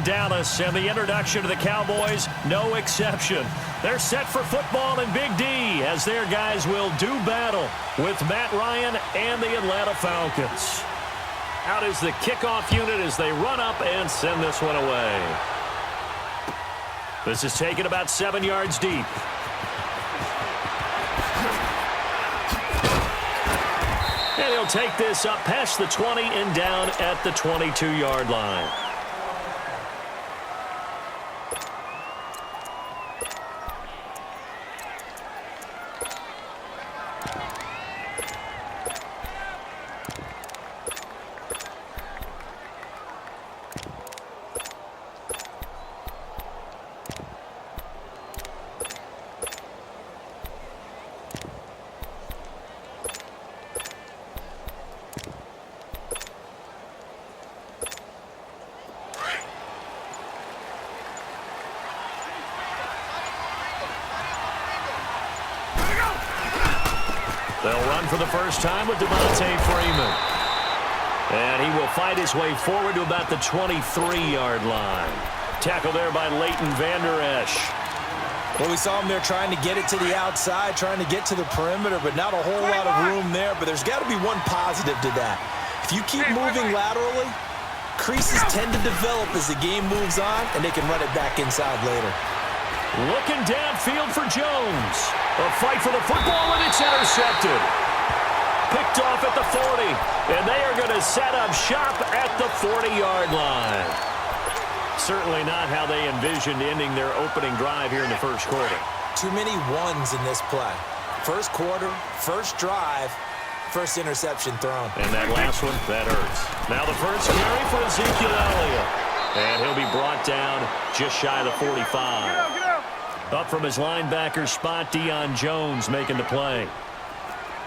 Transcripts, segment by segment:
Dallas, and the introduction to the Cowboys, no exception. They're set for football in Big D as their guys will do battle with Matt Ryan and the Atlanta Falcons. Out is the kickoff unit as they run up and send this one away. This is taken about 7 yards deep. And he'll take this up past the 20 and down at the 22-yard line. They'll run for the first time with Devontae Freeman. And he will fight his way forward to about the 23-yard line. Tackle there by Leighton Vander Esch. Well, we saw him there trying to get it to the outside, trying to get to the perimeter, but not a whole lot of room there. But there's got to be one positive to that. If you keep moving laterally, creases tend to develop as the game moves on, and they can run it back inside later. Looking downfield for Jones. A fight for the football, and it's intercepted. Picked off at the 40, and they are going to set up shop at the 40-yard line. Certainly not how they envisioned ending their opening drive here in the first quarter. Too many ones in this play. First quarter, first drive, first interception thrown. And that last one, that hurts. Now the first carry for Ezekiel Elliott. And he'll be brought down just shy of the 45. Up from his linebacker spot, Deion Jones making the play.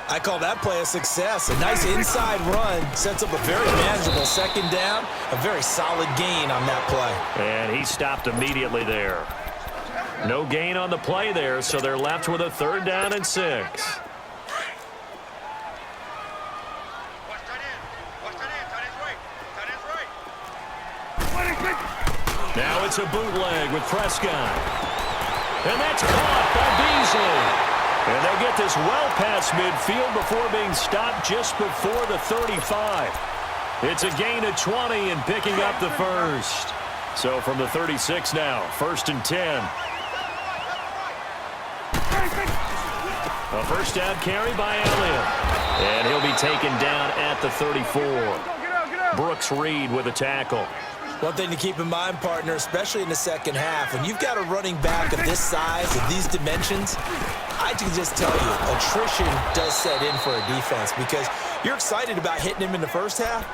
I call that play a success. A nice inside run sets up a very manageable second down. A very solid gain on that play. And he stopped immediately there. No gain on the play there, so they're left with a 3rd down and 6. Now it's a bootleg with Prescott. And that's caught by Beasley. And they'll get this well past midfield before being stopped just before the 35. It's a gain of 20 and picking up the first. So from the 36 now, 1st and 10. A first down carry by Elliott. And he'll be taken down at the 34. Brooks Reed with a tackle. One thing to keep in mind, partner, especially in the second half, when you've got a running back of this size, of these dimensions, I can just tell you, attrition does set in for a defense because you're excited about hitting him in the first half.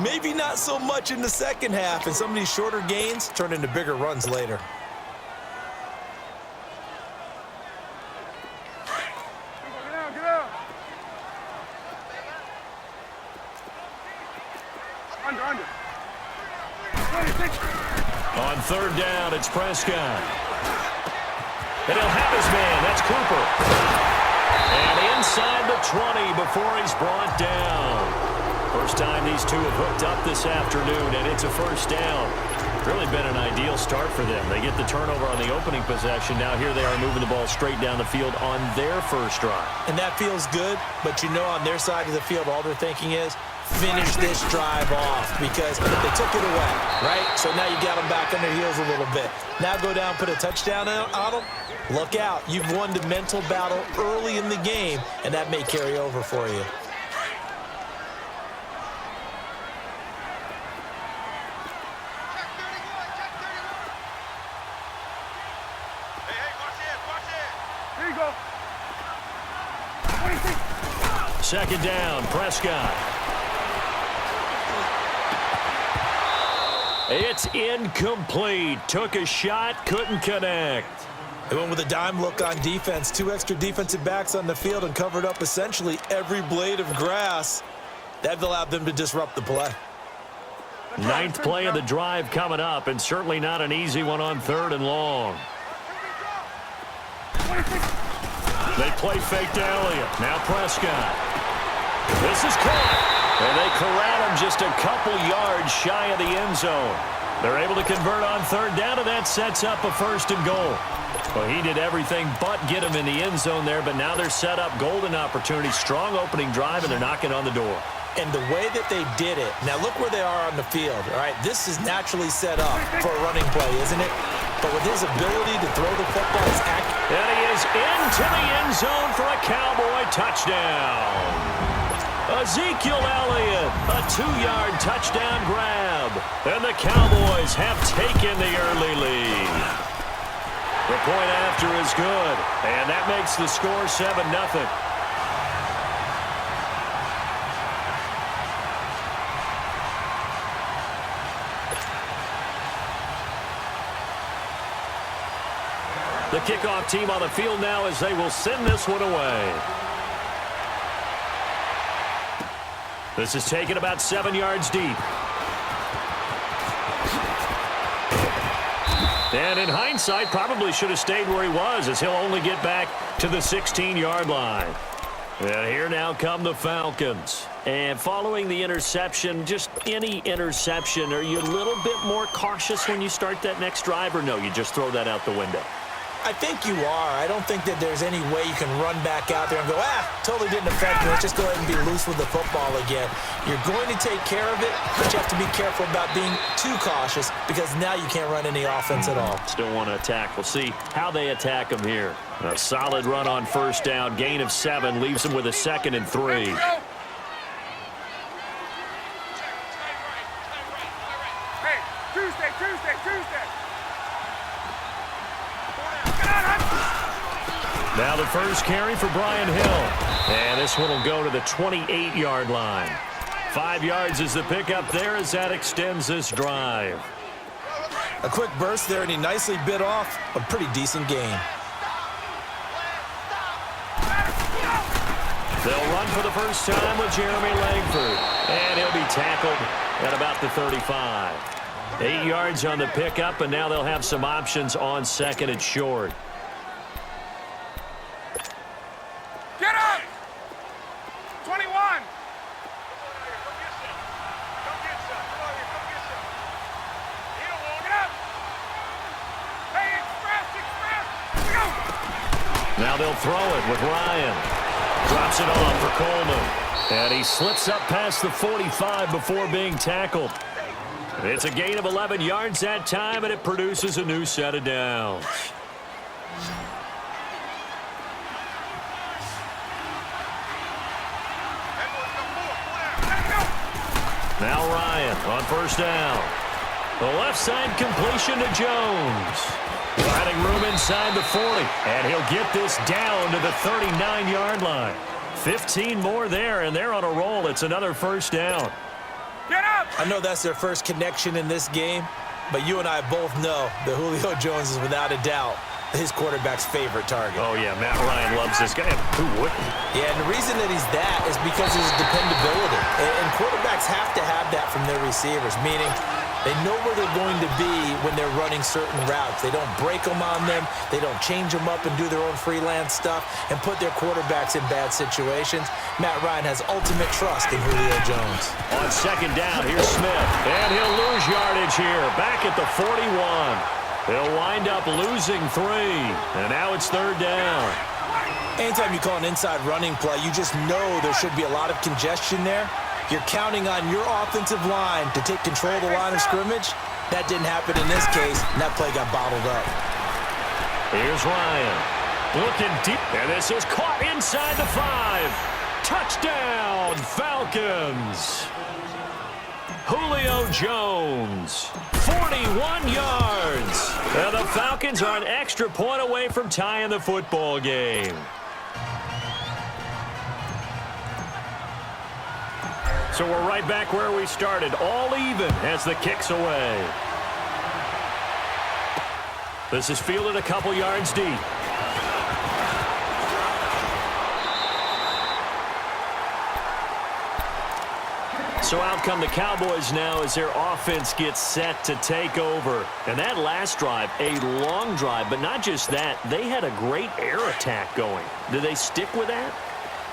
Maybe not so much in the second half, and some of these shorter gains turn into bigger runs later. On 3rd down, it's Prescott. And he'll have his man. That's Cooper. And inside the 20 before he's brought down. First time these two have hooked up this afternoon, and it's a first down. Really been an ideal start for them. They get the turnover on the opening possession. Now here they are moving the ball straight down the field on their first drive. And that feels good, but you know on their side of the field, all they're thinking is, finish this drive off because they took it away, right? So now you got them back on their heels a little bit. Now go down, put a touchdown on them. Look out. You've won the mental battle early in the game, and that may carry over for you. Here you go. 26. Second down, Prescott. It's incomplete. Took a shot, couldn't connect. They went with a dime look on defense. 2 extra defensive backs on the field and covered up essentially every blade of grass. That allowed them to disrupt the play. 9th play of the drive coming up, and certainly not an easy one on 3rd and long. They play fake to Elliott. Now Prescott. This is caught. And they corral him just a couple yards shy of the end zone. They're able to convert on third down, and that sets up a 1st and goal. Well, he did everything but get him in the end zone there, but now they're set up golden opportunity, strong opening drive, and they're knocking on the door. And the way that they did it, now look where they are on the field, all right? This is naturally set up for a running play, isn't it? But with his ability to throw the football, his accuracy. And he is into the end zone for a Cowboy touchdown. Ezekiel Elliott, a 2-yard touchdown grab. And the Cowboys have taken the early lead. The point after is good, and that makes the score 7-0. The kickoff team on the field now as they will send this one away. This is taken about 7 yards deep. And in hindsight, probably should have stayed where he was, as he'll only get back to the 16-yard line. And here now come the Falcons. And following the interception, just any interception, are you a little bit more cautious when you start that next drive, or no, you just throw that out the window? I think you are. I don't think that there's any way you can run back out there and go, totally didn't affect me. Let's just go ahead and be loose with the football again. You're going to take care of it, but you have to be careful about being too cautious because now you can't run any offense at all. Still want to attack. We'll see how they attack him here. A solid run on 1st down. Gain of 7 leaves him with a 2nd and 3. Hey, Tuesday. Now the first carry for Brian Hill. And this one will go to the 28-yard line. 5 yards is the pickup there as that extends this drive. A quick burst there, and he nicely bit off a pretty decent gain. They'll run for the first time with Jeremy Langford. And he'll be tackled at about the 35. 8 yards on the pickup, and now they'll have some options on 2nd and short. Get up! 21! Get up! Hey, express! Go! Now they'll throw it with Ryan. Drops it off for Coleman. And he slips up past the 45 before being tackled. It's a gain of 11 yards that time, and it produces a new set of downs. Now Ryan on 1st down. The left side completion to Jones. Finding room inside the 40. And he'll get this down to the 39-yard line. 15 more there, and they're on a roll. It's another 1st down. Get up! I know that's their first connection in this game, but you and I both know that Julio Jones is without a doubt his quarterback's favorite target. Oh, yeah, Matt Ryan loves this guy. Who wouldn't? Yeah, and the reason that he's that is because of his dependability. And quarterbacks have to have that from their receivers, meaning they know where they're going to be when they're running certain routes. They don't break them on them. They don't change them up and do their own freelance stuff and put their quarterbacks in bad situations. Matt Ryan has ultimate trust in Julio Jones. On 2nd down, here's Smith. And he'll lose yardage here. Back at the 41. He'll wind up losing 3. And now it's 3rd down. Anytime you call an inside running play, you just know there should be a lot of congestion there. You're counting on your offensive line to take control of the line of scrimmage. That didn't happen in this case, and that play got bottled up. Here's Ryan. Looking deep. And this is caught inside the 5. Touchdown, Falcons. Julio Jones, 41 yards. And the Falcons are an extra point away from tying the football game. So we're right back where we started, all even as the kick's away. This is fielded a couple yards deep. So out come the Cowboys now as their offense gets set to take over. And that last drive, a long drive, but not just that, they had a great air attack going. Do they stick with that?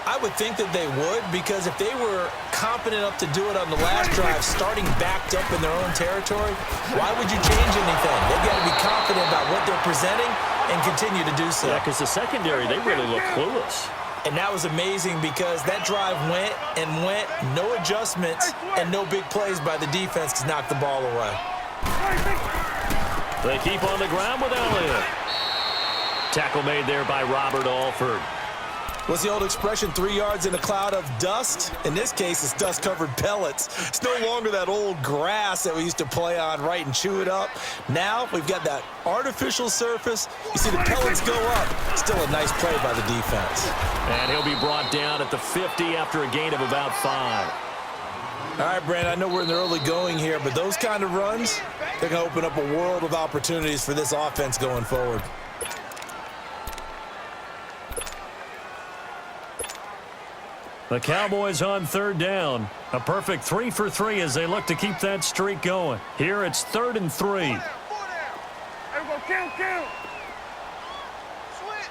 I would think that they would, because if they were confident enough to do it on the last drive, starting backed up in their own territory, why would you change anything? They've got to be confident about what they're presenting and continue to do so. Yeah, because the secondary, they really look clueless. And that was amazing because that drive went and went, no adjustments, and no big plays by the defense to knock the ball away. They keep on the ground with Elliott. Tackle made there by Robert Alford. What's the old expression, 3 yards in a cloud of dust? In this case, it's dust-covered pellets. It's no longer that old grass that we used to play on, right, and chew it up. Now we've got that artificial surface. You see the pellets go up. Still a nice play by the defense. And he'll be brought down at the 50 after a gain of about 5. All right, Brandon, I know we're in the early going here, but those kind of runs, they're going to open up a world of opportunities for this offense going forward. The Cowboys on 3rd down. A perfect 3 for 3 as they look to keep that streak going. Here it's 3rd and 3. There we go, kill. Switch.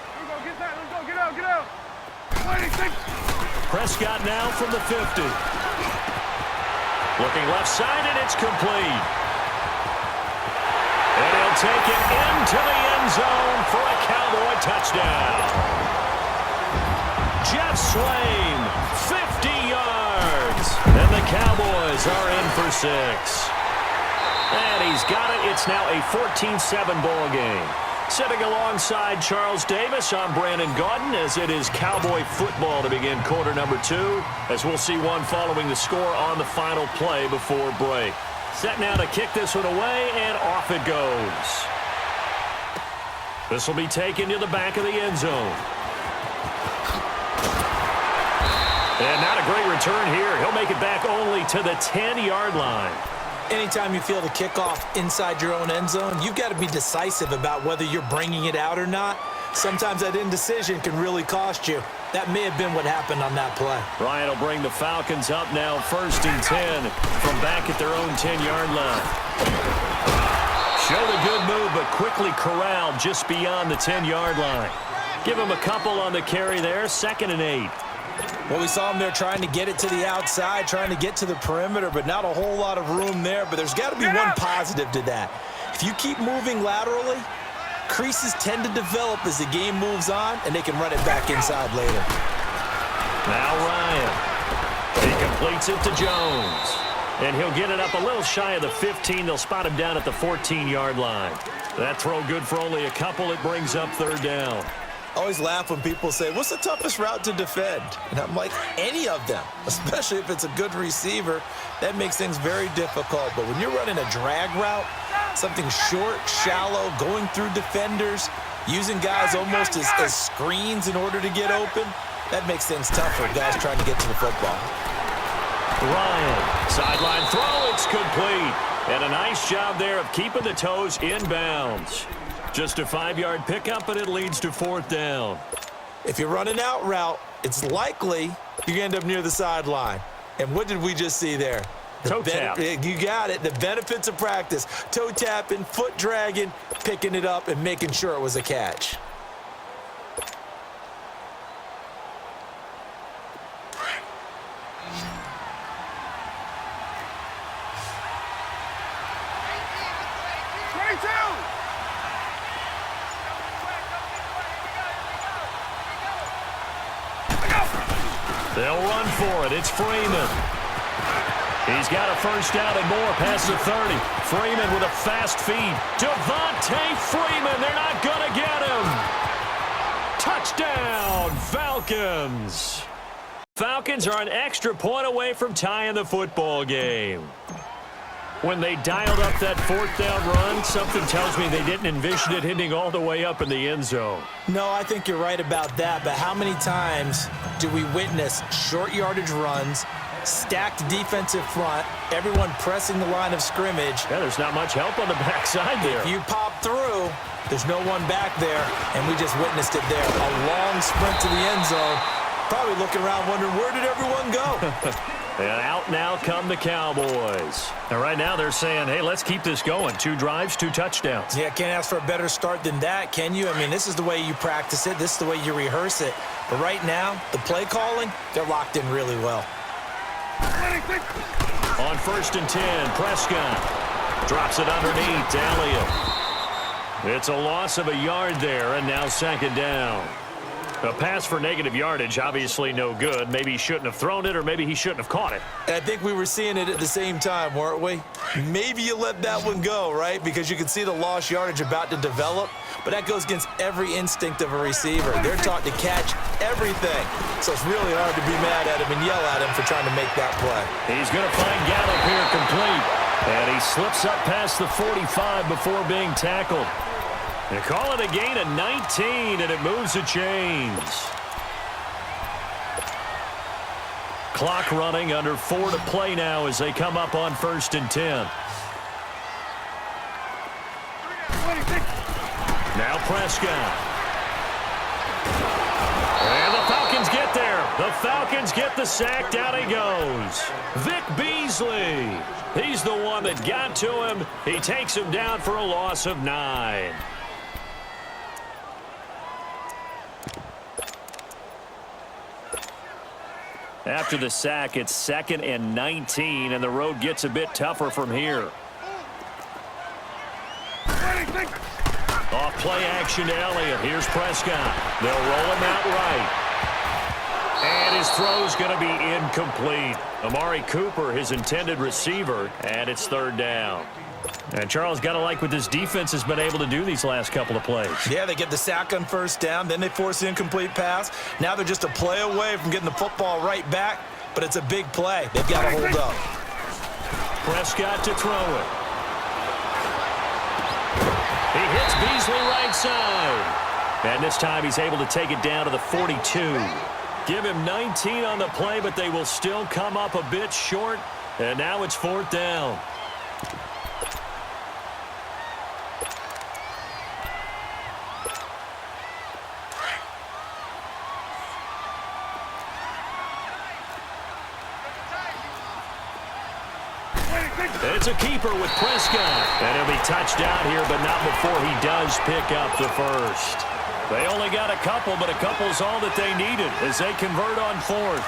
Here we go, get that, let's go, get out. 26. Prescott now from the 50. Looking left side, and it's complete. And he'll take it into the end zone for a Cowboy touchdown. Jeff Swain, 50 yards. And the Cowboys are in for 6. And he's got it. It's now a 14-7 ball game. Sitting alongside Charles Davis, I'm Brandon Gaudin as it is Cowboy football to begin quarter number 2, as we'll see one following the score on the final play before break. Set now to kick this one away, and off it goes. This will be taken to the back of the end zone. And not a great return here. He'll make it back only to the 10-yard line. Anytime you feel the kickoff inside your own end zone, you've got to be decisive about whether you're bringing it out or not. Sometimes that indecision can really cost you. That may have been what happened on that play. Ryan will bring the Falcons up now 1st and 10 from back at their own 10-yard line. Showed a good move, but quickly corralled just beyond the 10-yard line. Give him a couple on the carry there, 2nd and 8. Well, we saw him there trying to get it to the outside, trying to get to the perimeter, but not a whole lot of room there. But there's got to be one positive to that. If you keep moving laterally, creases tend to develop as the game moves on, and they can run it back inside later. Now Ryan. He completes it to Jones. And he'll get it up a little shy of the 15. They'll spot him down at the 14-yard line. That throw good for only a couple. It brings up 3rd down. I always laugh when people say, what's the toughest route to defend? And I'm like, any of them, especially if it's a good receiver. That makes things very difficult. But when you're running a drag route, something short, shallow, going through defenders, using guys almost as screens in order to get open, that makes things tough for guys trying to get to the football. Ryan, sideline throw, it's complete. And a nice job there of keeping the toes in bounds. Just a 5-yard pickup, and it leads to 4th down. If you're running out route, it's likely you end up near the sideline. And what did we just see there? Toe tap. You got it. The benefits of practice. Toe tapping, foot dragging, picking it up, and making sure it was a catch. They'll run for it. It's Freeman. He's got a 1st down and more past the 30. Freeman with a fast feed. Devontae Freeman. They're not going to get him. Touchdown, Falcons. Falcons are an extra point away from tying the football game. When they dialed up that 4th down run, something tells me they didn't envision it hitting all the way up in the end zone. No, I think you're right about that, but how many times do we witness short yardage runs, stacked defensive front, everyone pressing the line of scrimmage? Yeah, there's not much help on the backside there. If you pop through, there's no one back there, and we just witnessed it there. A long sprint to the end zone, Probably looking around wondering, where did everyone go? And out now come the Cowboys. And right now they're saying, hey, let's keep this going. 2 drives, 2 touchdowns. Yeah, can't ask for a better start than that, can you? I mean, this is the way you practice it. This is the way you rehearse it. But right now, the play calling, they're locked in really well. On 1st and 10, Prescott drops it underneath to Elliott. It's a loss of a yard there, and now 2nd down. A pass for negative yardage, obviously no good. Maybe he shouldn't have thrown it, or maybe he shouldn't have caught it. And I think we were seeing it at the same time, weren't we? Maybe you let that one go, right? Because you can see the lost yardage about to develop. But that goes against every instinct of a receiver. They're taught to catch everything. So it's really hard to be mad at him and yell at him for trying to make that play. He's going to find Gallup here complete. And he slips up past the 45 before being tackled. They call it a gain of 19, and it moves the chains. Clock running, under 4 to play now as they come up on 1st and 10. Now Prescott. And the Falcons get there. The Falcons get the sack. Down he goes. Vic Beasley. He's the one that got to him. He takes him down for a loss of 9. After the sack, it's 2nd and 19, and the road gets a bit tougher from here. Off play action to Elliott. Here's Prescott. They'll roll him out right. And his throw's going to be incomplete. Amari Cooper, his intended receiver, and it's 3rd down. And Charles, got to like what this defense has been able to do these last couple of plays. Yeah, they get the sack on 1st down, then they force the incomplete pass. Now they're just a play away from getting the football right back, but it's a big play. They've got to hold up. Prescott to throw it. He hits Beasley right side. And this time he's able to take it down to the 42. Give him 19 on the play, but they will still come up a bit short. And now it's 4th down. It's a keeper with Prescott. And he'll be touched down here, but not before he does pick up the 1st. They only got a couple, but a couple's all that they needed as they convert on 4th.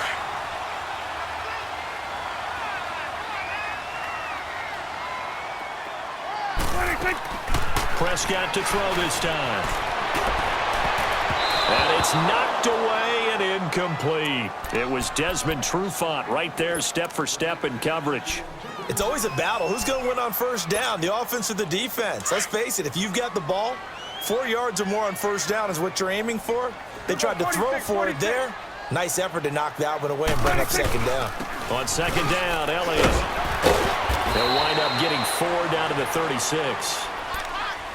Prescott to throw this time. And it's knocked away and incomplete. It was Desmond Trufant right there, step for step in coverage. It's always a battle. Who's going to win on 1st down, the offense or the defense? Let's face it, if you've got the ball, 4 yards or more on 1st down is what you're aiming for. They tried to throw for it there. Nice effort to knock that one away and bring up 2nd down. On 2nd down, Elliott. They'll wind up getting 4 down to the 36.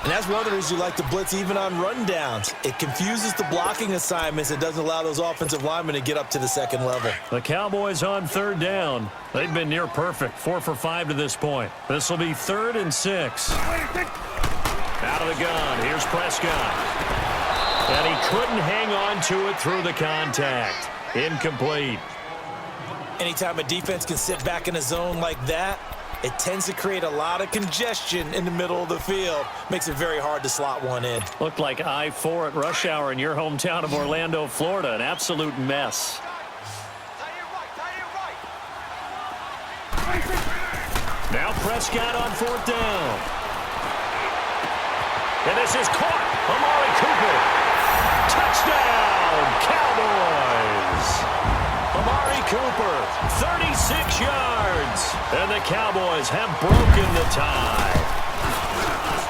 And that's one of the reasons you like to blitz even on rundowns. It confuses the blocking assignments. It doesn't allow those offensive linemen to get up to the 2nd level. The Cowboys on 3rd down. They've been near perfect, 4 for 5 to this point. This will be 3rd and 6. Out of the gun, here's Prescott. And he couldn't hang on to it through the contact. Incomplete. Anytime a defense can sit back in a zone like that, it tends to create a lot of congestion in the middle of the field. Makes it very hard to slot one in. Looked like I-4 at rush hour in your hometown of Orlando, Florida. An absolute mess. Now Prescott on 4th down. And this is caught. Amari Cooper. Touchdown, Cowboys. Amari Cooper, 36 yards. And the Cowboys have broken the tie.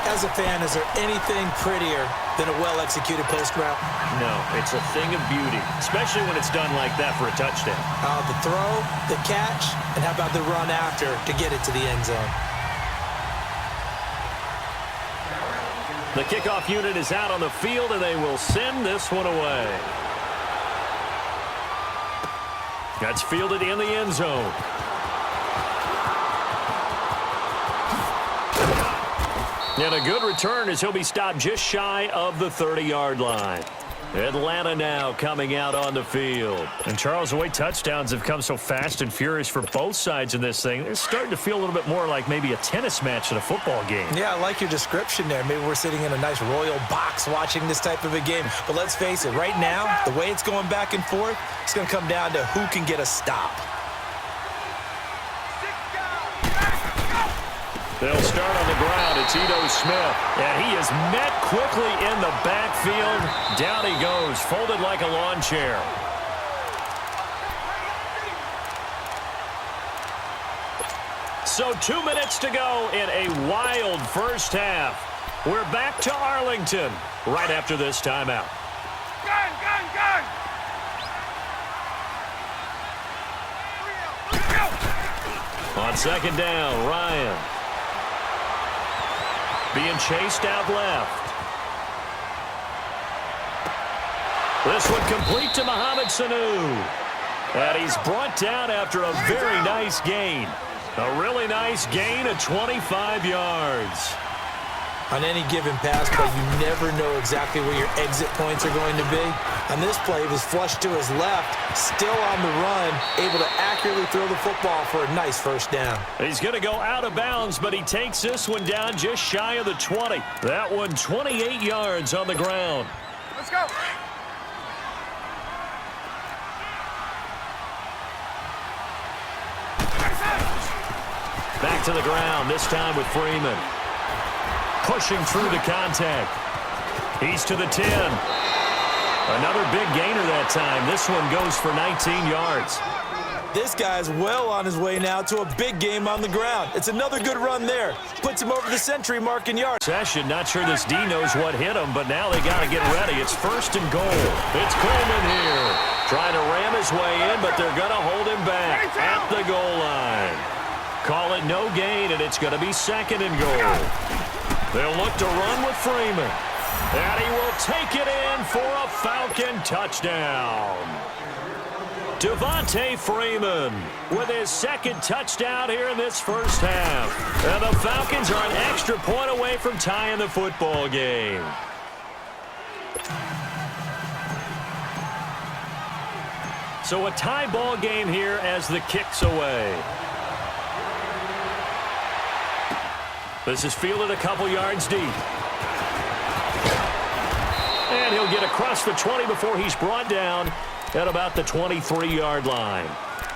As a fan, is there anything prettier than a well-executed post route? No, it's a thing of beauty, especially when it's done like that for a touchdown. The throw, the catch, and how about the run after to get it to the end zone? The kickoff unit is out on the field, and they will send this one away. That's fielded in the end zone. And a good return as he'll be stopped just shy of the 30-yard line. Atlanta now coming out on the field. And, Charles, the way touchdowns have come so fast and furious for both sides in this thing, it's starting to feel a little bit more like maybe a tennis match than a football game. Yeah, I like your description there. Maybe we're sitting in a nice royal box watching this type of a game. But let's face it, right now, the way it's going back and forth, it's going to come down to who can get a stop. They'll start on the ground. It's Ito Smith. And he is met Quickly in the backfield. Down he goes, folded like a lawn chair. So 2 minutes to go in a wild first half. We're back to Arlington right after this timeout. Gun, gun, gun! On second down, Ryan. Being chased out left. This one complete to Mohamed Sanu. And he's brought down after a very nice gain. A really nice gain of 25 yards. On any given pass play, you never know exactly where your exit points are going to be. On this play, it was flushed to his left, still on the run, able to accurately throw the football for a nice first down. He's going to go out of bounds, but he takes this one down just shy of the 20. That one 28 yards on the ground. Let's go! Back to the ground, this time with Freeman. Pushing through the contact. He's to the 10. Another big gainer that time. This one goes for 19 yards. This guy's well on his way now to a big game on the ground. It's another good run there. Puts him over the century mark in yards. Session, not sure this D knows what hit him, but now they got to get ready. It's first and goal. It's Coleman here. Trying to ram his way in, but they're going to hold him back at the goal line. Call it no gain, and it's going to be second and goal. They'll look to run with Freeman. And he will take it in for a Falcon touchdown. Devontae Freeman with his second touchdown here in this first half. And the Falcons are an extra point away from tying the football game. So a tie ball game here as the kick's away. This is fielded a couple yards deep. And he'll get across the 20 before he's brought down at about the 23-yard line.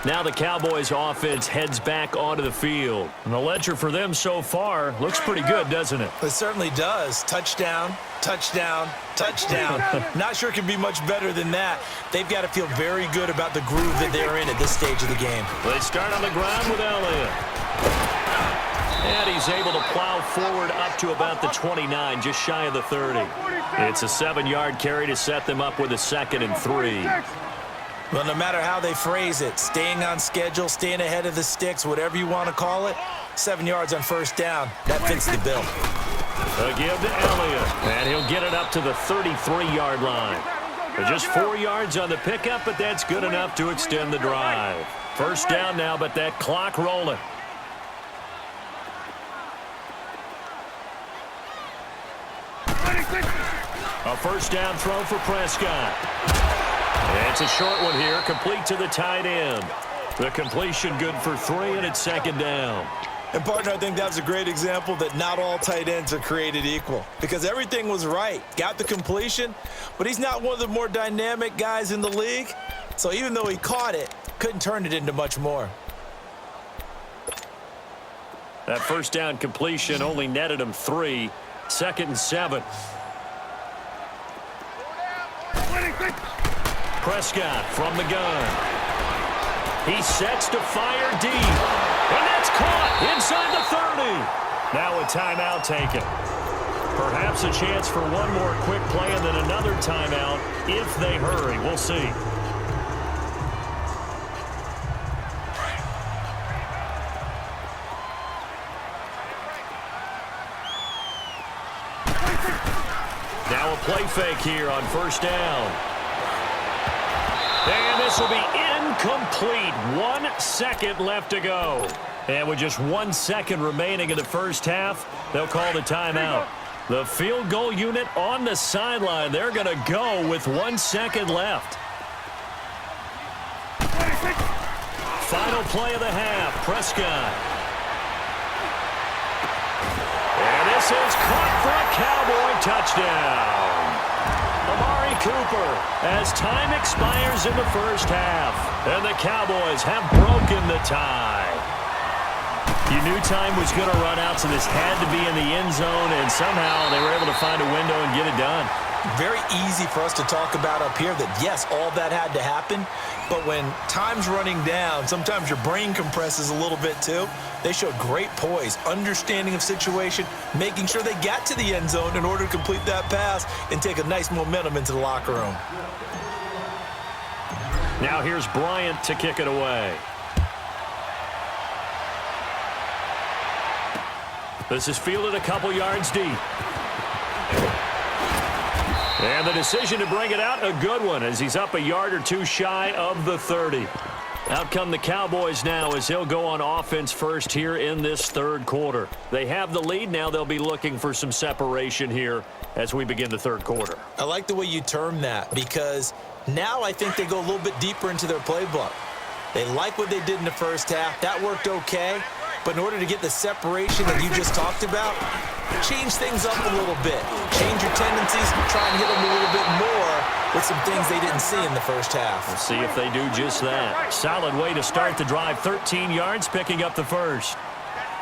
Now the Cowboys offense heads back onto the field. And the ledger for them so far looks pretty good, doesn't it? It certainly does. Touchdown, touchdown, touchdown. Not sure it can be much better than that. They've got to feel very good about the groove that they're in at this stage of the game. They start on the ground with Elliott. And he's able to plow forward up to about the 29, just shy of the 30. It's a 7-yard carry to set them up with a 2nd and 3. Well, no matter how they phrase it, staying on schedule, staying ahead of the sticks, whatever you want to call it, 7 yards on first down, that fits the bill. A give to Elliott, and he'll get it up to the 33-yard line. Just 4 yards on the pickup, but that's good enough to extend the drive. First down now, but that clock rolling. A first down throw for Prescott. It's a short one here, complete to the tight end. The completion good for 3, and it's 2nd down. And, partner, I think that was a great example that not all tight ends are created equal because everything was right. Got the completion, but he's not one of the more dynamic guys in the league. So even though he caught it, couldn't turn it into much more. That first down completion only netted him 3. 2nd and 7. Prescott from the gun. He sets to fire deep. And that's caught inside the 30. Now a timeout taken. Perhaps a chance for one more quick play and then another timeout if they hurry. We'll see. Now a play fake here on first down. And this will be incomplete. 1 second left to go. And with just 1 second remaining in the first half, they'll call the timeout. The field goal unit on the sideline. They're going to go with 1 second left. Final play of the half. Prescott. And this is caught for a Cowboy touchdown. Amari Cooper as time expires in the first half. And the Cowboys have broken the tie. You knew time was going to run out, so this had to be in the end zone, and somehow they were able to find a window and get it done. Very easy for us to talk about up here that, yes, all that had to happen, but when time's running down, sometimes your brain compresses a little bit too. They showed great poise, understanding of situation, making sure they got to the end zone in order to complete that pass and take a nice momentum into the locker room. Now here's Bryant to kick it away. This is fielded a couple yards deep. And the decision to bring it out, a good one, as he's up a yard or two shy of the 30. Out come the Cowboys now as he'll go on offense first here in this third quarter. They have the lead. Now they'll be looking for some separation here as we begin the third quarter. I like the way you term that, because now I think they go a little bit deeper into their playbook. They like what they did in the first half. That worked okay. But in order to get the separation that you just talked about, change things up a little bit. Change your tendencies, try and hit them a little bit more with some things they didn't see in the first half. We'll see if they do just that. Solid way to start the drive. 13 yards, picking up the first.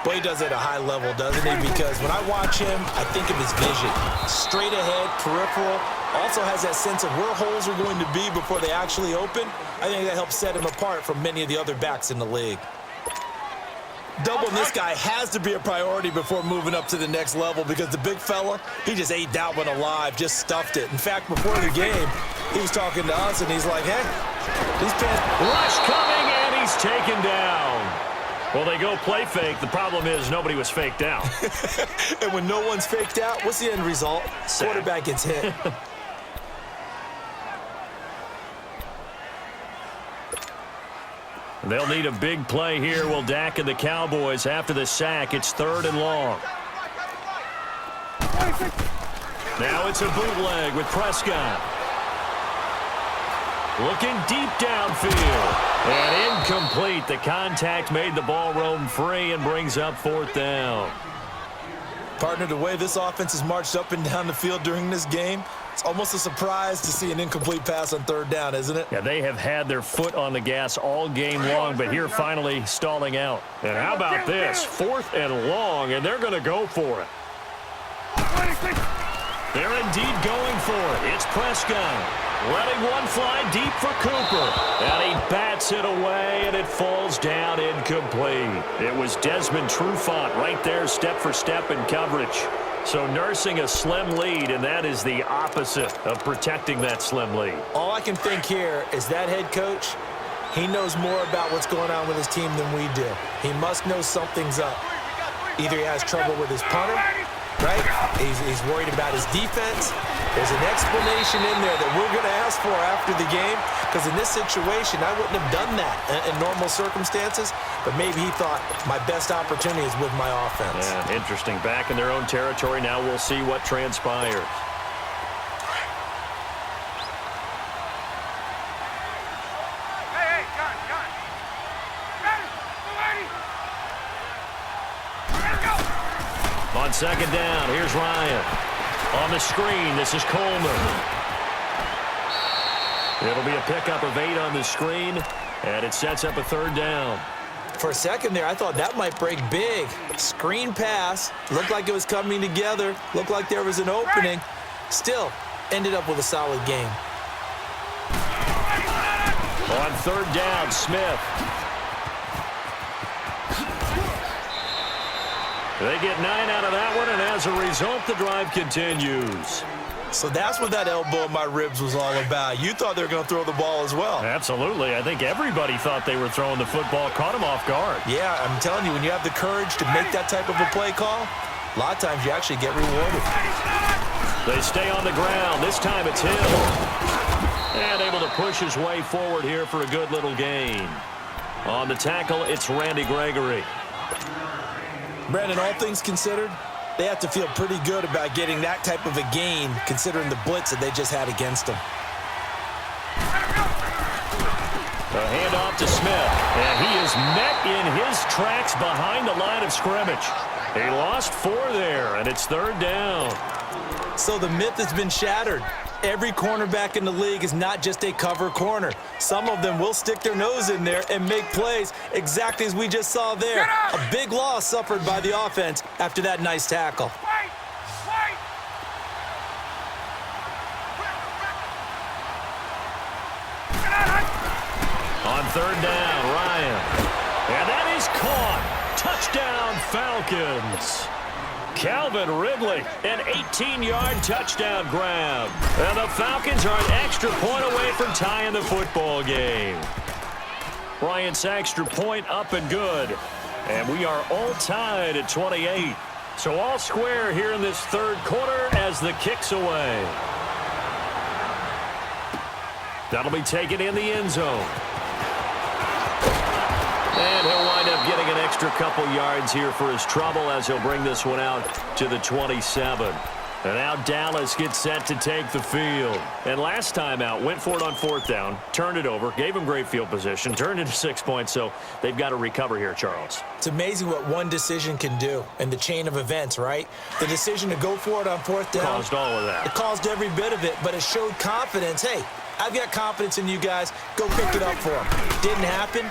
Boy, he does it at a high level, doesn't he? Because when I watch him, I think of his vision. Straight ahead, peripheral. Also has that sense of where holes are going to be before they actually open. I think that helps set him apart from many of the other backs in the league. Doubling this guy has to be a priority before moving up to the next level, because the big fella, he just ate that one alive, just stuffed it. In fact, before the game, he was talking to us, and he's like, hey, these pants... Rush coming, and he's taken down. Well, they go play fake. The problem is nobody was faked out. And when no one's faked out, what's the end result? Quarterback gets hit. They'll need a big play here. Will Dak and the Cowboys after the sack. It's 3rd and long. Now it's a bootleg with Prescott. Looking deep downfield. And incomplete. The contact made the ball roam free and brings up 4th down. Partner, the way this offense has marched up and down the field during this game, it's almost a surprise to see an incomplete pass on 3rd down, isn't it? Yeah, they have had their foot on the gas all game long, but here finally stalling out. And how about this? 4th and long, and they're going to go for it. They're indeed going for it. It's Prescott. Letting one fly deep for Cooper. And he bats it away, and it falls down incomplete. It was Desmond Trufant right there, step for step in coverage. So nursing a slim lead, and that is the opposite of protecting that slim lead. All I can think here is that head coach, he knows more about what's going on with his team than we do. He must know something's up. Either he has trouble with his punter, right? He's worried about his defense. There's an explanation in there that we're going to ask for after the game, because in this situation, I wouldn't have done that in normal circumstances, but maybe he thought my best opportunity is with my offense. Yeah, interesting. Back in their own territory. Now we'll see what transpires. Hey, got it. Let's go. On 2nd down, here's Ryan. On the screen, this is Coleman. It'll be a pickup of 8 on the screen, and it sets up a 3rd down. For a second there, I thought that might break big. Screen pass. Looked like it was coming together. Looked like there was an opening. Still, ended up with a solid game. On 3rd down, Smith. They get 9 out of that one, and as a result, the drive continues. So that's what that elbow in my ribs was all about. You thought they were going to throw the ball as well. Absolutely. I think everybody thought they were throwing the football, caught him off guard. Yeah, I'm telling you, when you have the courage to make that type of a play call, a lot of times you actually get rewarded. They stay on the ground. This time it's Hill. And able to push his way forward here for a good little gain. On the tackle, it's Randy Gregory. Brandon, all things considered, They have to feel pretty good about getting that type of a gain, considering the blitz that they just had against them. A handoff to Smith, and he is met in his tracks behind the line of scrimmage. He lost 4 there, and it's 3rd down. So the myth has been shattered. Every cornerback in the league is not just a cover corner. Some of them will stick their nose in there and make plays exactly as we just saw there. A big loss suffered by the offense after that nice tackle. On 3rd down, Ryan. And that is caught. Touchdown, Falcons. Calvin Ridley, an 18-yard touchdown grab. And the Falcons are an extra point away from tying the football game. Bryant's extra point up and good. And we are all tied at 28. So all square here in this 3rd quarter as the kick's away. That'll be taken in the end zone. And he'll wind up getting an extra couple yards here for his trouble as he'll bring this one out to the 27. And now Dallas gets set to take the field. And last time out, went for it on 4th down, turned it over, gave him great field position, turned into 6 points, so they've got to recover here, Charles. It's amazing what one decision can do in the chain of events, right? The decision to go for it on 4th down. Caused all of that. It caused every bit of it, but it showed confidence. Hey, I've got confidence in you guys. Go pick it up for them. Didn't happen.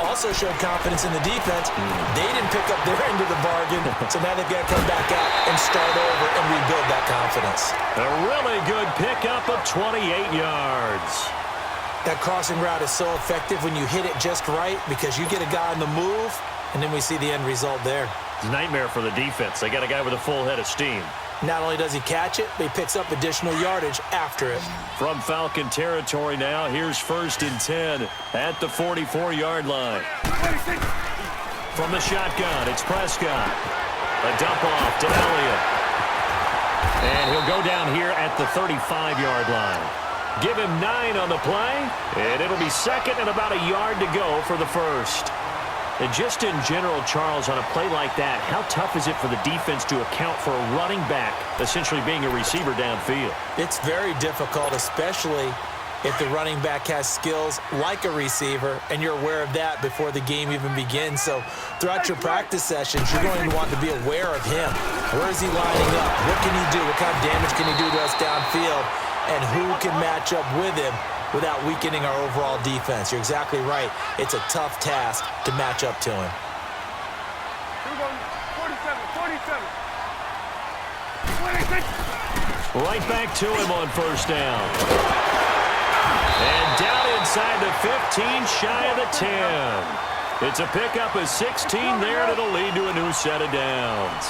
Also showed confidence in the defense. They didn't pick up their end of the bargain, so now they've got to come back out and start over and rebuild that confidence. A really good pickup of 28 yards. That crossing route is so effective when you hit it just right because you get a guy on the move, and then we see the end result there. It's a nightmare for the defense. They got a guy with a full head of steam. Not only does he catch it, but he picks up additional yardage after it. From Falcon territory now, here's 1st and 10 at the 44-yard line. From the shotgun, it's Prescott. A dump off to Elliott. And he'll go down here at the 35-yard line. Give him 9 on the play, and it'll be 2nd and about a yard to go for the 1st. And just in general, Charles, on a play like that, how tough is it for the defense to account for a running back essentially being a receiver downfield? It's very difficult, especially if the running back has skills like a receiver, and you're aware of that before the game even begins. So throughout your practice sessions, you're going to want to be aware of him. Where is he lining up? What can he do? What kind of damage can he do to us downfield? And who can match up with him without weakening our overall defense? You're exactly right. It's a tough task to match up to him. 46. Right back to him on 1st down. And down inside the 15, shy of the 10. It's a pickup of 16 there, and it'll lead to a new set of downs.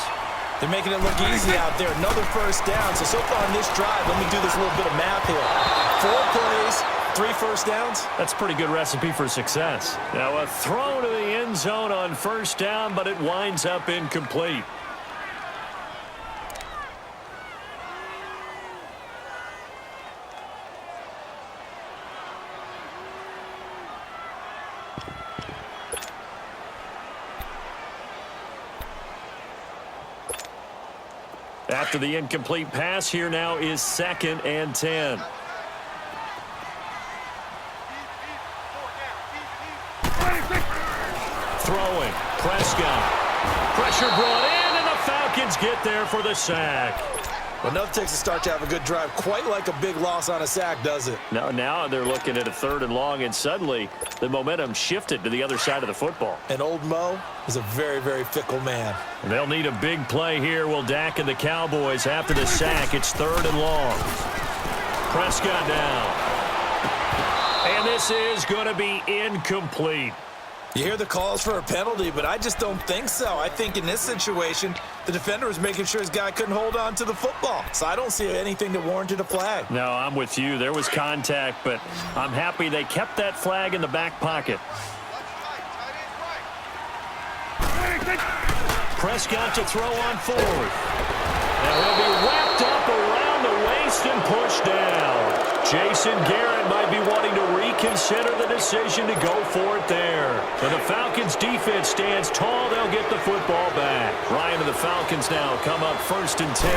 They're making it look easy out there. Another 1st down. So far on this drive, let me do this little bit of math here. 4 plays, 3 1st downs. That's a pretty good recipe for success. Now a throw to the end zone on 1st down, but it winds up incomplete. After the incomplete pass, here now is 2nd and 10. Throwing, Prescott. Pressure brought in, and the Falcons get there for the sack. Enough takes to start to have a good drive. Quite like a big loss on a sack, does it? Now they're looking at a 3rd and long, and suddenly the momentum shifted to the other side of the football. And old Mo is a very, very fickle man. They'll need a big play here, will Dak and the Cowboys after the sack. It's 3rd and long. Prescott down. And this is going to be incomplete. You hear the calls for a penalty, but I just don't think so. I think in this situation, the defender was making sure his guy couldn't hold on to the football. So I don't see anything that warranted a flag. No, I'm with you. There was contact, but I'm happy they kept that flag in the back pocket. Prescott to throw on 4th. Now he'll be wrapped up around the waist and pushed down. Jason Garrett might be wanting to reconsider the decision to go for it there. And the Falcons defense stands tall. They'll get the football back. Ryan and the Falcons now come up 1st and 10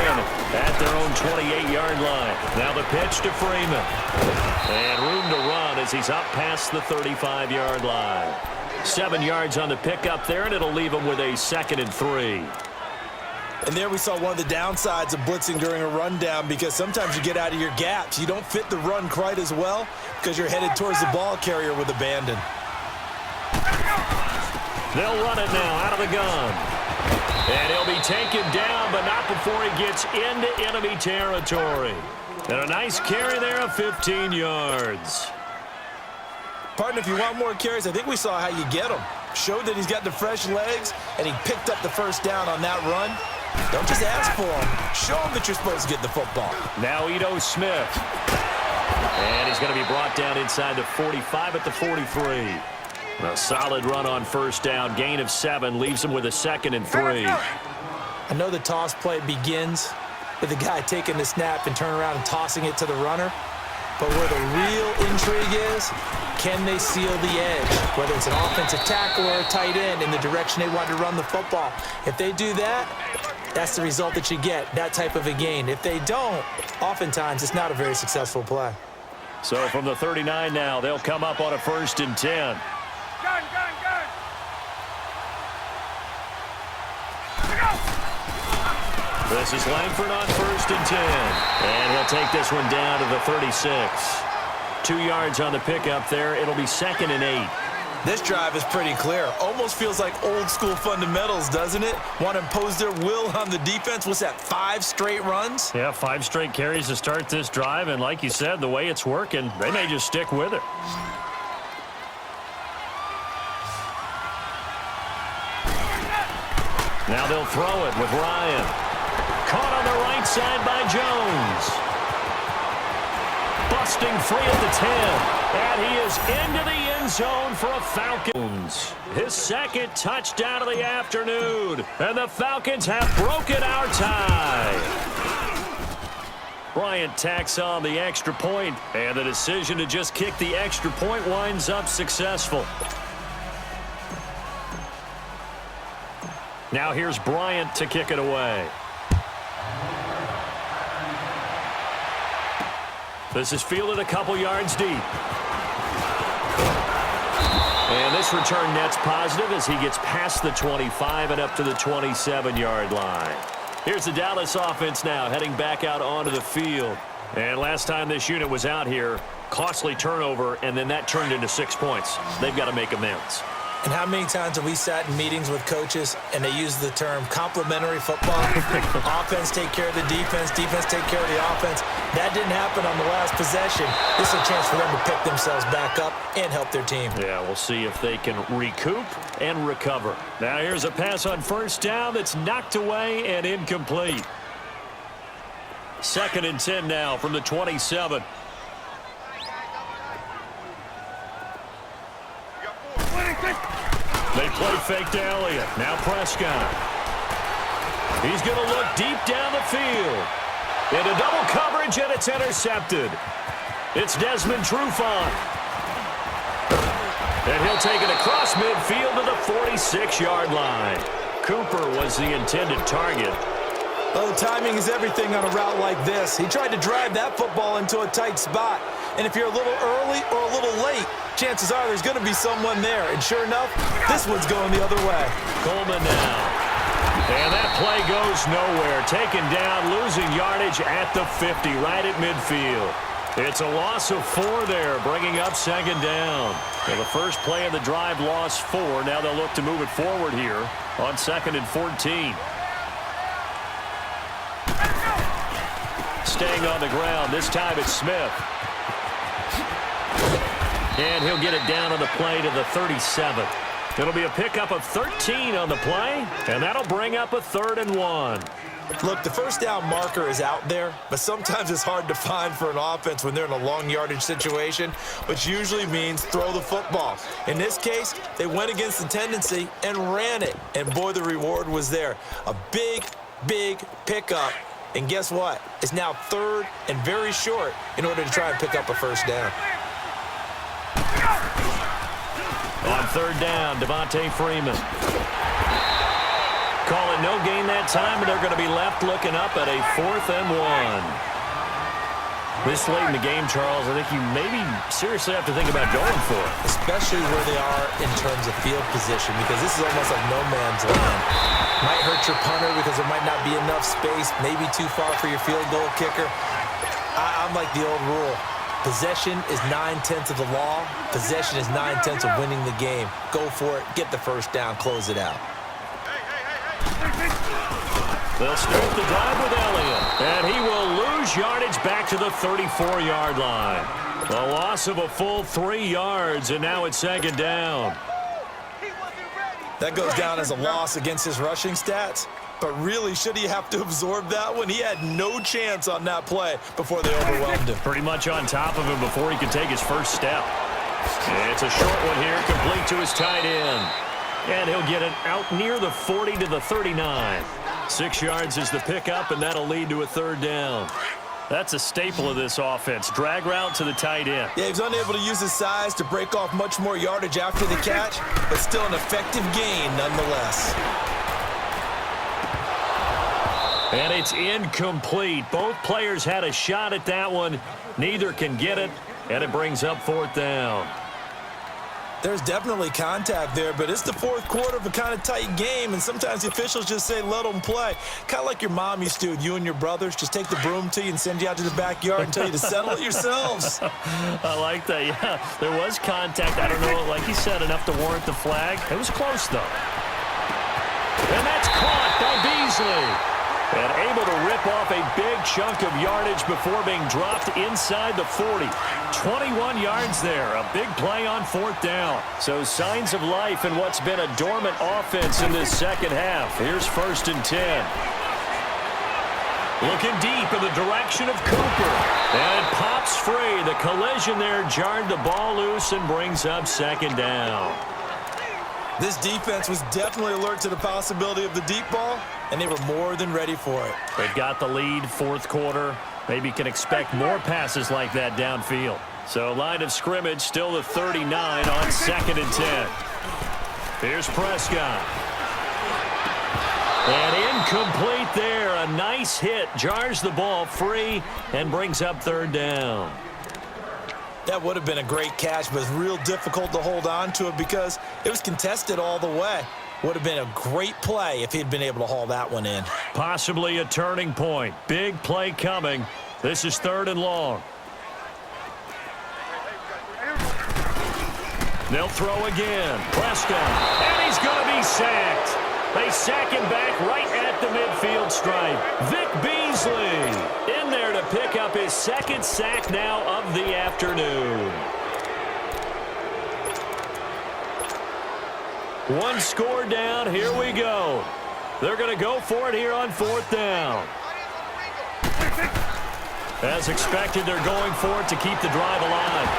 at their own 28-yard line. Now the pitch to Freeman. And room to run as he's up past the 35-yard line. 7 yards on the pickup there, and it'll leave him with a 2nd and 3. And there we saw one of the downsides of blitzing during a rundown, because sometimes you get out of your gaps. You don't fit the run quite as well because you're headed towards the ball carrier with abandon. They'll run it now out of the gun. And he'll be taken down, but not before he gets into enemy territory. And a nice carry there of 15 yards. Partner, if you want more carries, I think we saw how you get them. Showed that he's got the fresh legs, and he picked up the first down on that run. Don't just ask for him. Show him that you're supposed to get the football. Now Ito Smith. And he's going to be brought down inside the 45 at the 43. A solid run on 1st down. Gain of 7 leaves him with a 2nd and 3. I know the toss play begins with the guy taking the snap and turning around and tossing it to the runner. But where the real intrigue is, can they seal the edge? Whether it's an offensive tackle or a tight end in the direction they want to run the football. If they do that, that's the result that you get, that type of a gain. If they don't, oftentimes it's not a very successful play. So from the 39 now, they'll come up on a 1st and 10. Gun. This is Langford on 1st and 10. And he'll take this one down to the 36. 2 yards on the pickup there. It'll be 2nd and 8. This drive is pretty clear. Almost feels like old school fundamentals, doesn't it? Want to impose their will on the defense. What's that, 5 straight runs? Yeah, 5 straight carries to start this drive. And like you said, the way it's working, they may just stick with it. Now they'll throw it with Ryan. Caught on the right side by Jones. Busting free at the 10. And he is into the end zone for a Falcons. His 2nd touchdown of the afternoon. And the Falcons have broken our tie. Bryant tacks on the extra point. And the decision to just kick the extra point winds up successful. Now here's Bryant to kick it away. This is fielded a couple yards deep. And this return net's positive as he gets past the 25 and up to the 27-yard line. Here's the Dallas offense now heading back out onto the field. And last time this unit was out here, costly turnover, and then that turned into 6 points. They've got to make amends. And how many times have we sat in meetings with coaches and they use the term complementary football? Offense take care of the defense, defense take care of the offense. That didn't happen on the last possession. This is a chance for them to pick themselves back up and help their team. Yeah, we'll see if they can recoup and recover. Now here's a pass on 1st down that's knocked away and incomplete. 2nd and 10 now from the 27. They play fake to Elliott. Now Prescott. He's going to look deep down the field. Into double coverage, and it's intercepted. It's Desmond Trufant. And he'll take it across midfield to the 46-yard line. Cooper was the intended target. Well, the timing is everything on a route like this. He tried to drive that football into a tight spot. And if you're a little early or a little late, chances are there's going to be someone there. And sure enough, this one's going the other way. Coleman now. And that play goes nowhere. Taken down, losing yardage at the 50, right at midfield. It's a loss of 4 there, bringing up 2nd down. Well, the first play of the drive lost 4. Now they'll look to move it forward here on 2nd and 14. Staying on the ground. This time it's Smith. And he'll get it down on the play to the 37. It'll be a pickup of 13 on the play, and that'll bring up a 3rd and 1. Look, the first down marker is out there, but sometimes it's hard to find for an offense when they're in a long yardage situation, which usually means throw the football. In this case, they went against the tendency and ran it, and boy, the reward was there. A big, big pickup And guess what? It's now 3rd and very short in order to try and pick up a first down. On 3rd down, Devontae Freeman. Calling no gain that time, and they're going to be left looking up at a 4th and 1. This late in the game, Charles, I think you maybe seriously have to think about going for it. Especially where they are in terms of field position, because this is almost like no man's land. Might hurt your punter because there might not be enough space, maybe too far for your field goal kicker. I'm like the old rule. Possession is 9/10 of the law. Possession is 9/10 of winning the game. Go for it. Get the first down. Close it out. They'll start the drive with Elliott, and he will lose yardage back to the 34-yard line. A loss of a full 3 yards, and now it's 2nd down. That goes down as a loss against his rushing stats, but really, should he have to absorb that one? He had no chance on that play before they overwhelmed him. Pretty much on top of him before he could take his first step. It's a short one here, complete to his tight end. And he'll get it out near the 40 to the 39. 6 yards is the pickup, and that'll lead to a 3rd down. That's a staple of this offense. Drag route to the tight end. Yeah, he was unable to use his size to break off much more yardage after the catch, but still an effective gain nonetheless. And it's incomplete. Both players had a shot at that one. Neither can get it, and it brings up 4th down. There's definitely contact there, but it's the 4th quarter of a kind of tight game, and sometimes the officials just say, let them play. Kind of like your mom used to with you and your brothers. Just take the broom to you and send you out to the backyard and tell you to settle it yourselves. I like that, yeah. There was contact. I don't know, like you said, enough to warrant the flag. It was close, though. And that's caught by Beasley. And able to rip off a big chunk of yardage before being dropped inside the 40. 21 yards there. A big play on 4th down. So signs of life in what's been a dormant offense in this second half. Here's 1st and 10. Looking deep in the direction of Cooper. And it pops free. The collision there jarred the ball loose and brings up 2nd down. This defense was definitely alert to the possibility of the deep ball, and they were more than ready for it. They've got the lead, 4th quarter. Maybe can expect more passes like that downfield. So line of scrimmage still the 39 on 2nd and 10. Here's Prescott. And incomplete there. A nice hit. Jars the ball free and brings up 3rd down. That would have been a great catch, but it's real difficult to hold on to it because it was contested all the way. Would have been a great play if he'd been able to haul that one in. Possibly a turning point. Big play coming. This is 3rd and long. They'll throw again. Prescott. And he's going to be sacked. They sack him back right at the midfield stripe. Vic Beasley in there to pick up his 2nd sack now of the afternoon. One score down. Here we go. They're going to go for it here on 4th down. As expected, they're going for it to keep the drive alive.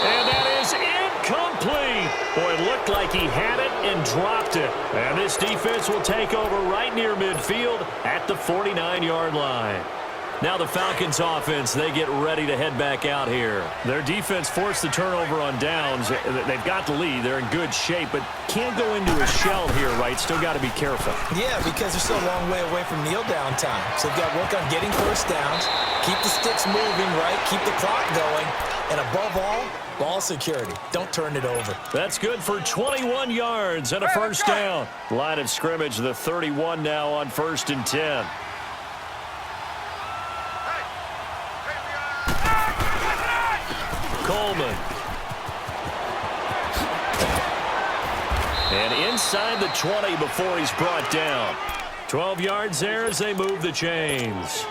And that is incomplete. Boy, it looked like he had it and dropped it. And this defense will take over right near midfield at the 49-yard line. Now the Falcons offense, they get ready to head back out here. Their defense forced the turnover on downs. They've got the lead. They're in good shape, but can't go into a shell here, right? Still got to be careful. Yeah, because they're still a long way away from kneel down time. So they've got to work on getting first downs, keep the sticks moving, right? Keep the clock going. And above all, ball security. Don't turn it over. That's good for 21 yards and a first down. Line of scrimmage, the 31 now on 1st and 10. Coleman. And inside the 20 before he's brought down. 12 yards there as they move the chains.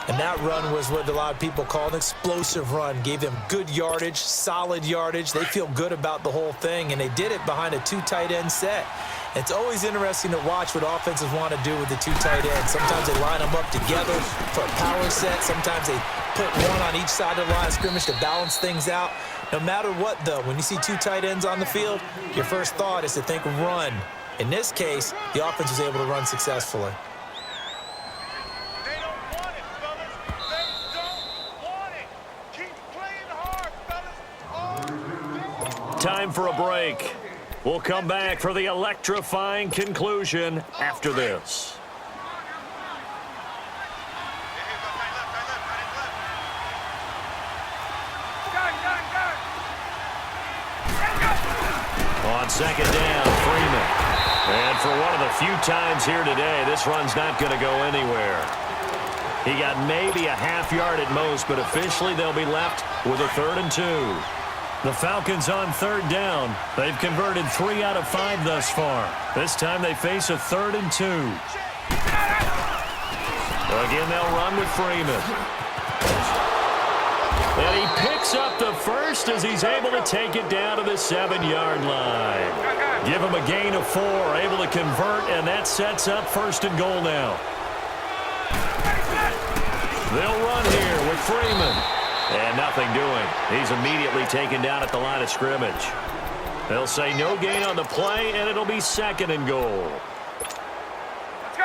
And that run was what a lot of people call an explosive run. Gave them good yardage, solid yardage. They feel good about the whole thing, and they did it behind a 2 tight end set. It's always interesting to watch what offenses want to do with the 2 tight ends. Sometimes they line them up together for a power set. Sometimes they put one on each side of the line of scrimmage to balance things out. No matter what, though, when you see 2 tight ends on the field, your first thought is to think run. In this case, the offense was able to run successfully. time for a break. We'll come back for the electrifying conclusion after this. On second down, Freeman. And for one of the few times here today, this run's not going to go anywhere. He got maybe a half yard at most, but officially they'll be left with a 3rd and 2. The Falcons on 3rd down. They've converted 3 out of 5 thus far. This time they face a 3rd and 2. Again, they'll run with Freeman. And he picks up the first as he's able to take it down to the 7-yard line. Give him a gain of 4, able to convert, and that sets up 1st and goal now. They'll run here with Freeman. And nothing doing. He's immediately taken down at the line of scrimmage. They'll say no gain on the play, and it'll be 2nd and goal.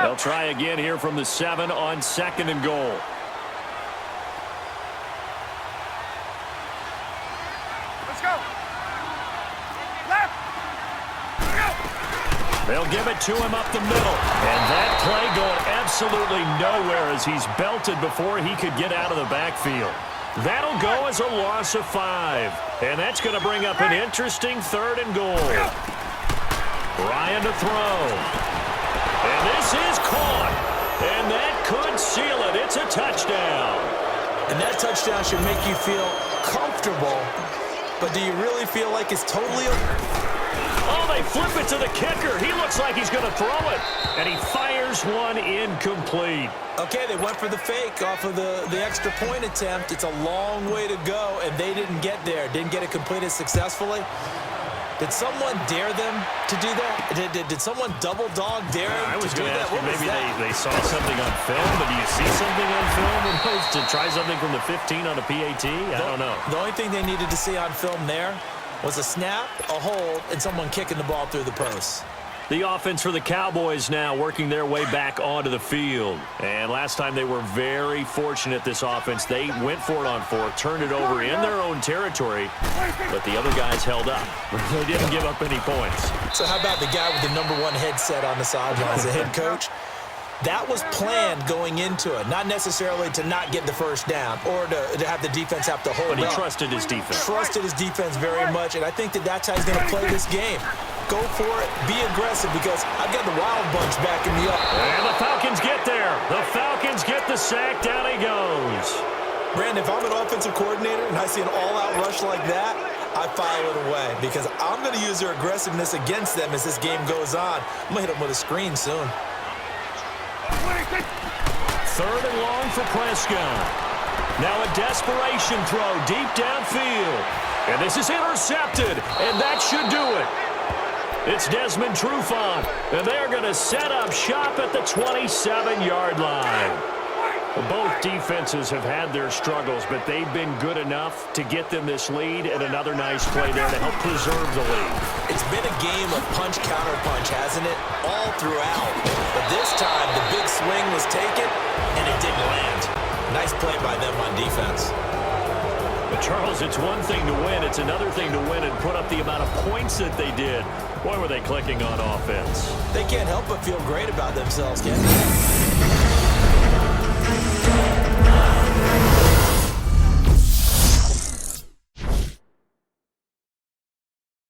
They'll try again here from the 7 on 2nd and goal. They'll give it to him up the middle. And that play going absolutely nowhere as he's belted before he could get out of the backfield. That'll go as a loss of 5. And that's going to bring up an interesting 3rd and goal. Ryan to throw. And this is caught. And that could seal it. It's a touchdown. And that touchdown should make you feel comfortable. But do you really feel like it's totally... Oh, they flip it to the kicker. He looks like he's going to throw it. And he fires one incomplete. Okay, they went for the fake off of the extra point attempt. It's a long way to go, and they didn't get there. Didn't get it completed successfully. Did someone dare them to do that? Did someone double dog dare them to do that? Maybe they saw something on film, but do you see something on film to try something from the 15 on a PAT? I don't know. The only thing they needed to see on film there was a snap, a hold, and someone kicking the ball through the post. The offense for the Cowboys now working their way back onto the field. And last time they were very fortunate, this offense. They went for it on 4, turned it over in their own territory, but the other guys held up. They didn't give up any points. So how about the guy with the #1 headset on the sidelines, the head coach? That was planned going into it, not necessarily to not get the first down or to have the defense have to hold up. But he trusted his defense. Trusted his defense very much, and I think that's how he's going to play this game. Go for it, be aggressive, because I've got the Wild Bunch backing me up. And the Falcons get there. The Falcons get the sack. Down he goes. Brandon, if I'm an offensive coordinator and I see an all-out rush like that, I file it away because I'm going to use their aggressiveness against them as this game goes on. I'm going to hit them with a screen soon. 3rd and long for Prescott. Now a desperation throw deep downfield. And this is intercepted, and that should do it. It's Desmond Trufant, and they're going to set up shop at the 27-yard line. Both defenses have had their struggles, but they've been good enough to get them this lead, and another nice play there to help preserve the lead. It's been a game of punch-counter-punch, hasn't it? All throughout. But this time, the big swing was taken, and it didn't land. Nice play by them on defense. But Charles, it's one thing to win. It's another thing to win and put up the amount of points that they did. Boy, were they clicking on offense. They can't help but feel great about themselves, can they?